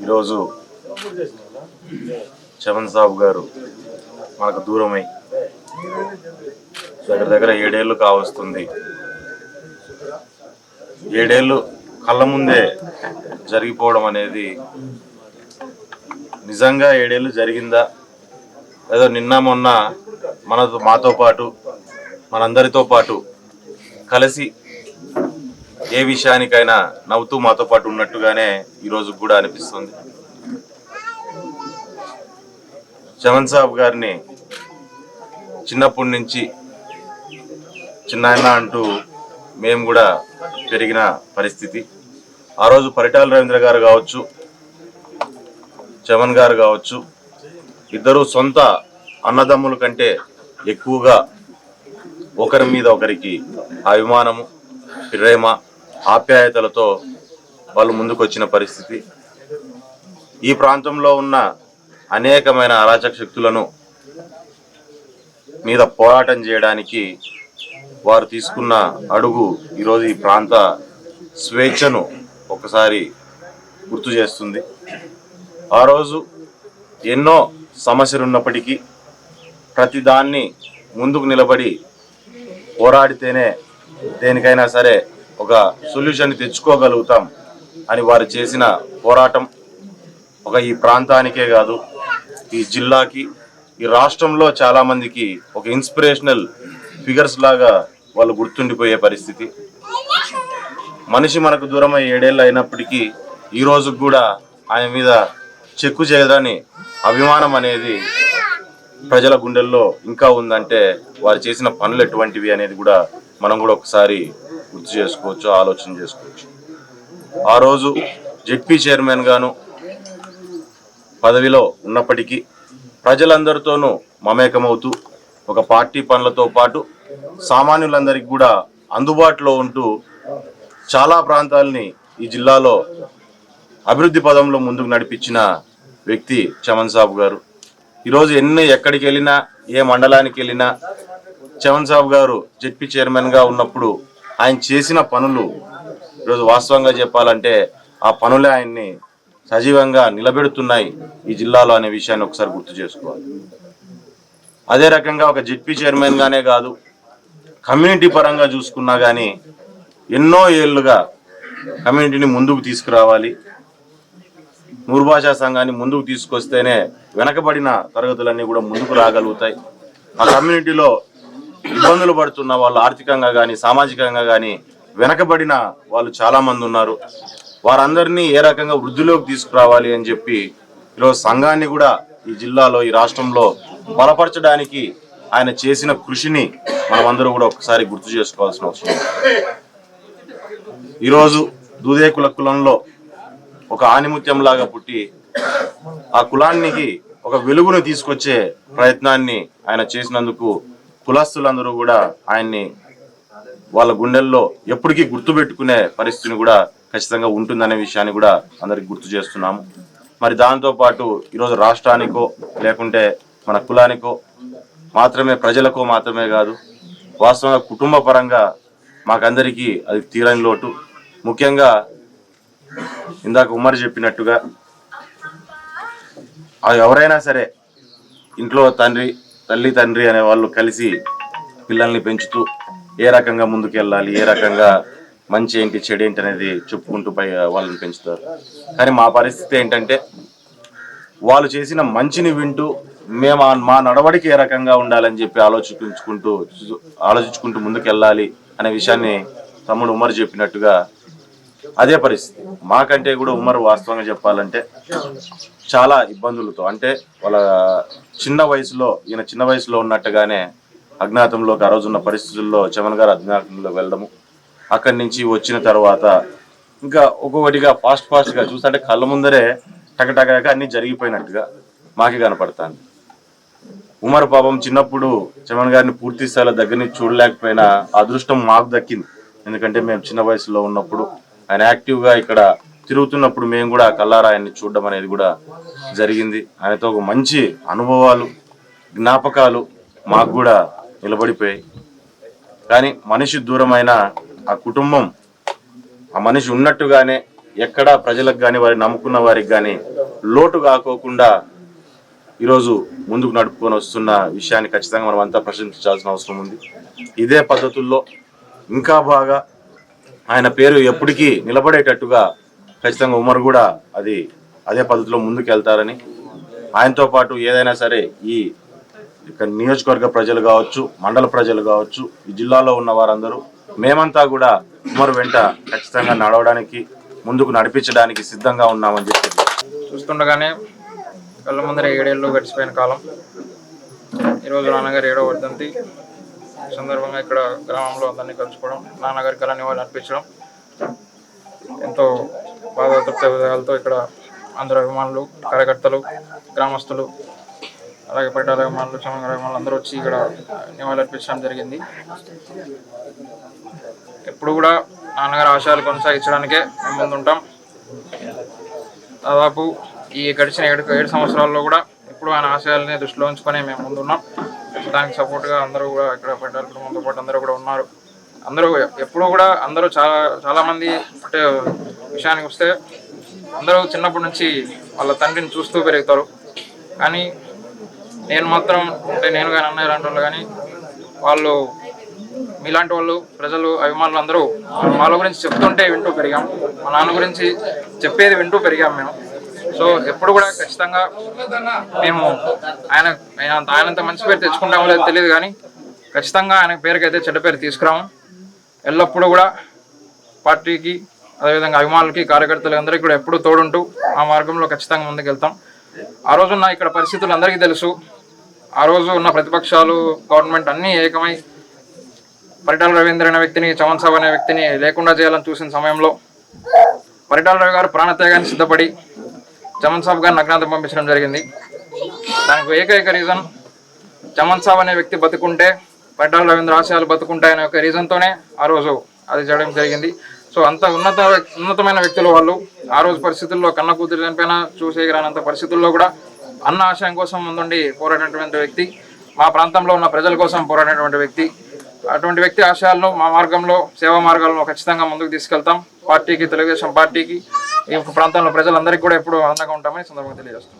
ఈరోజు చమన్ సాబ్ గారు మనకు దూరమై దగ్గర 7 ఏళ్ళు కావస్తుంది. 7 ఏళ్ళు కళ్ళ ముందే జరిగిపోవడం అనేది నిజంగా 7 ఏళ్ళు జరిగిందా, ఏదో నిన్న మొన్న మాతో పాటు మనందరితో పాటు కలిసి ఏ విషయానికైనా నవ్వుతూ మాతో పాటు ఉన్నట్టుగానే ఈరోజు కూడా అనిపిస్తుంది. చమన్ సాబ్ గారిని చిన్నప్పటి నుంచి చిన్నాయన అంటూ మేము కూడా పెరిగిన పరిస్థితి. ఆ రోజు పరిటాల రవీంద్ర గారు కావచ్చు, చమన్ గారు కావచ్చు, ఇద్దరు సొంత అన్నదమ్ముల కంటే ఎక్కువగా ఒకరి మీద ఒకరికి అభిమానము, ప్రేమ, ఆప్యాయతలతో వాళ్ళు ముందుకు వచ్చిన పరిస్థితి. ఈ ప్రాంతంలో ఉన్న అనేకమైన అరాచక శక్తులను మీద పోరాటం చేయడానికి వారు తీసుకున్న అడుగు ఈరోజు ఈ ప్రాంత స్వేచ్ఛను ఒకసారి గుర్తు చేస్తుంది. ఆ రోజు ఎన్నో సమస్యలు ఉన్నప్పటికీ ప్రతిదాన్ని ముందుకు నిలబడి పోరాడితేనే దేనికైనా సరే ఒక సొల్యూషన్ తెచ్చుకోగలుగుతాం అని వారు చేసిన పోరాటం ఈ ప్రాంతానికే కాదు, ఈ జిల్లాకి, ఈ రాష్ట్రంలో చాలా మందికి ఒక ఇన్స్పిరేషనల్ ఫిగర్స్ లాగా వాళ్ళు గుర్తుండిపోయే పరిస్థితి. మనిషి మనకు దూరమై 7 ఏళ్ళు అయినప్పటికీ ఈ రోజు కూడా ఆయన మీద చెక్కు చెదరని అభిమానం అనేది ప్రజల గుండెల్లో ఇంకా ఉందంటే వారు చేసిన పనులు ఎటువంటివి అనేది కూడా మనం కూడా ఒకసారి గుర్తు చేసుకోవచ్చు, ఆలోచన చేసుకోవచ్చు. ఆ రోజు జెడ్పీ చైర్మన్ గాను పదవిలో ఉన్నప్పటికీ ప్రజలందరితోనూ మమేకమవుతూ ఒక పార్టీ పనులతో పాటు సామాన్యులందరికీ కూడా అందుబాటులో ఉంటూ చాలా ప్రాంతాలని ఈ జిల్లాలో అభివృద్ధి పదంలో ముందుకు నడిపించిన వ్యక్తి చమన్ సాబ్ గారు. ఈరోజు ఎక్కడికి వెళ్ళినా, ఏ మండలానికి వెళ్ళినా చమన్ సాబ్ గారు జెడ్పీ చైర్మన్గా ఉన్నప్పుడు ఆయన చేసిన పనులు ఈరోజు వాస్తవంగా చెప్పాలంటే ఆ పనులే ఆయన్ని సజీవంగా నిలబెడుతున్నాయి ఈ జిల్లాలో అనే విషయాన్ని ఒకసారి గుర్తు చేసుకోవాలి. అదే రకంగా ఒక జెడ్పీ చైర్మన్గానే కాదు, కమ్యూనిటీ పరంగా చూసుకున్నా కానీ ఎన్నో ఏళ్ళుగా కమ్యూనిటీని ముందుకు తీసుకురావాలి, నూరు భాషా సంఘాన్ని ముందుకు తీసుకొస్తేనే వెనకబడిన తరగతులన్నీ కూడా ముందుకు రాగలుగుతాయి. ఆ కమ్యూనిటీలో ఇబ్బందులు పడుతున్న వాళ్ళు ఆర్థికంగా కానీ సామాజికంగా కానీ వెనకబడిన వాళ్ళు చాలా మంది ఉన్నారు. వారందరినీ ఏ రకంగా వృద్ధిలోకి తీసుకురావాలి అని చెప్పి ఈరోజు సంఘాన్ని కూడా ఈ జిల్లాలో, ఈ రాష్ట్రంలో బలపరచడానికి ఆయన చేసిన కృషిని మనమందరూ కూడా ఒకసారి గుర్తు చేసుకోవాల్సిన అవసరం. ఈరోజు దూదేకుల కులంలో ఒక ఆణిముత్యంలాగా పుట్టి ఆ కులానికి ఒక వెలుగును తీసుకొచ్చే ప్రయత్నాన్ని ఆయన చేసినందుకు కులస్తులందరూ కూడా ఆయన్ని వాళ్ళ గుండెల్లో ఎప్పటికీ గుర్తుపెట్టుకునే పరిస్థితిని కూడా ఖచ్చితంగా ఉంటుందనే విషయాన్ని కూడా అందరికి గుర్తు చేస్తున్నాము. మరి దాంతోపాటు ఈరోజు రాష్ట్రానికో లేకుంటే మన కులానికో మాత్రమే, ప్రజలకో మాత్రమే కాదు, వాస్తవంగా కుటుంబ పరంగా మాకందరికీ అది తీరని లోటు. ముఖ్యంగా ఇందాక ఉమర్ చెప్పినట్టుగా ఎవరైనా సరే ఇంట్లో తల్లి తండ్రి అనే వాళ్ళు కలిసి పిల్లల్ని పెంచుతూ ఏ రకంగా ముందుకెళ్ళాలి, ఏ రకంగా మంచి ఏంటి చెడు ఏంటి అనేది చెప్పుకుంటూ వాళ్ళని పెంచుతారు. కానీ మా పరిస్థితి ఏంటంటే వాళ్ళు చేసిన మంచిని వింటూ మా నడవడికి ఏ రకంగా ఉండాలని చెప్పి ఆలోచించుకుంటూ ముందుకెళ్ళాలి అనే విషయాన్ని తమ్ముడు ఉమర్ చెప్పినట్టుగా అదే పరిస్థితి మాకంటే కూడా. ఉమర్ వాస్తవంగా చెప్పాలంటే చాలా ఇబ్బందులతో, అంటే వాళ్ళ ఈయన చిన్న వయసులో ఉన్నట్టుగానే అజ్ఞాతంలోకి ఆ రోజున్న పరిస్థితుల్లో చమన్ గారు అజ్ఞాతంలోకి వెళ్ళడము, అక్కడి నుంచి వచ్చిన తర్వాత ఇంకా ఒక్కొక్కటిగా ఫాస్ట్గా చూస్తుంటే కళ్ళ ముందరే టకటక అన్ని జరిగిపోయినట్టుగా మాకే కనపడతాను. ఉమర్ పాపం చిన్నప్పుడు చమన్ గారిని పూర్తి స్థాయిలో దగ్గర నుంచి చూడలేకపోయినా అదృష్టం మాకు దక్కింది. ఎందుకంటే మేము చిన్న వయసులో ఉన్నప్పుడు ఆయన యాక్టివ్గా ఇక్కడ తిరుగుతున్నప్పుడు మేము కూడా కల్లారా ఆయన్ని చూడడం అనేది కూడా జరిగింది. ఆయనతో ఒక మంచి అనుభవాలు, జ్ఞాపకాలు మాకు కూడా నిలబడిపోయాయి. కానీ మనిషి దూరమైన ఆ కుటుంబం, ఆ మనిషి ఉన్నట్టుగానే ఎక్కడ ప్రజలకు కానీ వారిని నమ్ముకున్న వారికి కానీ లోటు కాకోకుండా ఈరోజు ముందుకు నడుపుకొని వస్తున్న విషయాన్ని ఖచ్చితంగా మనం అంతా ప్రశంసించాల్సిన అవసరం ఉంది. ఇదే పద్ధతుల్లో ఇంకా బాగా ఆయన పేరు ఎప్పటికీ నిలబడేటట్టుగా ఖచ్చితంగా ఉమర్ కూడా అదే పద్ధతిలో ముందుకు వెళ్తారని, ఆయనతో పాటు ఏదైనా సరే ఈ నియోజకవర్గ ప్రజలు కావచ్చు, మండల ప్రజలు కావచ్చు, ఈ జిల్లాలో ఉన్న వారందరూ మేమంతా కూడా ఉమర్ వెంట ఖచ్చితంగా నడవడానికి, ముందుకు నడిపించడానికి సిద్ధంగా ఉన్నామని చెప్పి చూస్తుండగానే కళ్ళ ముందర 7 ఏళ్ళు గడిచిపోయిన కాలం. ఈరోజు నాన్నగారు 7వ వర్ధంతి సందర్భంగా ఇక్కడ గ్రామంలో అందరినీ కలుసుకోవడం, నాన్నగారికి అలా నివాళులు అర్పించడం ఎంతో బాధాతృప్తితో ఇక్కడ అందరు అభిమానులు, కార్యకర్తలు, గ్రామస్తులు, అలాగే పరిటాల అభిమానులు, చమంగళ అభిమానులు అందరూ వచ్చి ఇక్కడ నివాళులు అర్పించడం జరిగింది. ఎప్పుడు కూడా నాన్నగారి ఆశయాలు కొనసాగించడానికే మేము ముందుంటాం. దాదాపు ఈ గడిచిన 7 సంవత్సరాల్లో కూడా ఎప్పుడు ఆయన ఆశయాలని దృష్టిలో ఉంచుకొని మేము ముందున్నాం. దానికి సపోర్ట్గా అందరూ కూడా ఇక్కడ పరిటాల కుటుంబంతో పాటు అందరూ కూడా ఉన్నారు. అందరూ ఎప్పుడూ కూడా అందరూ చాలామంది అంటే విషయానికి వస్తే అందరూ చిన్నప్పటి నుంచి వాళ్ళ తండ్రిని చూస్తూ పెరుగుతారు. కానీ నేను మాత్రం అంటే నేను కానీ అన్నయ్య లాంటి వాళ్ళు కానీ వాళ్ళు మీలాంటి వాళ్ళు ప్రజలు అభిమానులు అందరూ వాళ్ళ గురించి చెప్తుంటే వింటూ పెరిగాం. మా నాన్న గురించి చెప్పేది వింటూ పెరిగాం మేము. సో ఎప్పుడు కూడా ఖచ్చితంగా మేము ఆయనంత మంచి పేరు తెచ్చుకుంటామో లేదో తెలియదు, కానీ ఖచ్చితంగా ఆయన పేరుకైతే చెడ్డ పేరు తీసుకురాము. ఎల్లప్పుడూ కూడా పార్టీకి, అదేవిధంగా అభిమానులకి, కార్యకర్తలు అందరికీ కూడా ఎప్పుడూ తోడుంటూ ఆ మార్గంలో ఖచ్చితంగా ముందుకు వెళ్తాం. ఆ రోజున్న ఇక్కడ పరిస్థితులు అందరికీ తెలుసు. ఆ రోజు ఉన్న ప్రతిపక్షాలు, గవర్నమెంట్ అన్నీ ఏకమై పరిటాల రవీంద్ర అనే వ్యక్తిని, చమన్ సాబ్ అనే వ్యక్తిని లేకుండా చేయాలని చూసిన సమయంలో పరిటాల రవి గారు ప్రాణత్యాగాన్ని సిద్ధపడి చమన్ సాబ్ గారిని అజ్ఞాతం పంపించడం జరిగింది. దానికి ఏకైక రీజన్ చమన్ సాబ్ అనే వ్యక్తి బతుకుంటే పరిటాల రవీంద్ర ఆశయాలు బతుకుంటాయి అనే ఒక రీజన్తోనే ఆ రోజు అది చేయడం జరిగింది. సో అంత ఉన్నతమైన వ్యక్తులు వాళ్ళు. ఆ రోజు పరిస్థితుల్లో కన్న కూతురు చనిపోయిన చూసేయరానంత పరిస్థితుల్లో కూడా అన్న ఆశయం కోసం ముందుండి పోరాడినటువంటి వ్యక్తి, మా ప్రాంతంలో ఉన్న ప్రజల కోసం పోరాడినటువంటి వ్యక్తి. అటువంటి వ్యక్తి ఆశయాలను మా మార్గంలో, సేవా మార్గాలను ఖచ్చితంగా ముందుకు తీసుకెళ్తాం. పార్టీకి, తెలుగుదేశం పార్టీకి, ఈ ప్రాంతంలో ప్రజలందరికీ కూడా ఎప్పుడు అందంగా ఉంటామని సందర్భంగా తెలియజేస్తాం.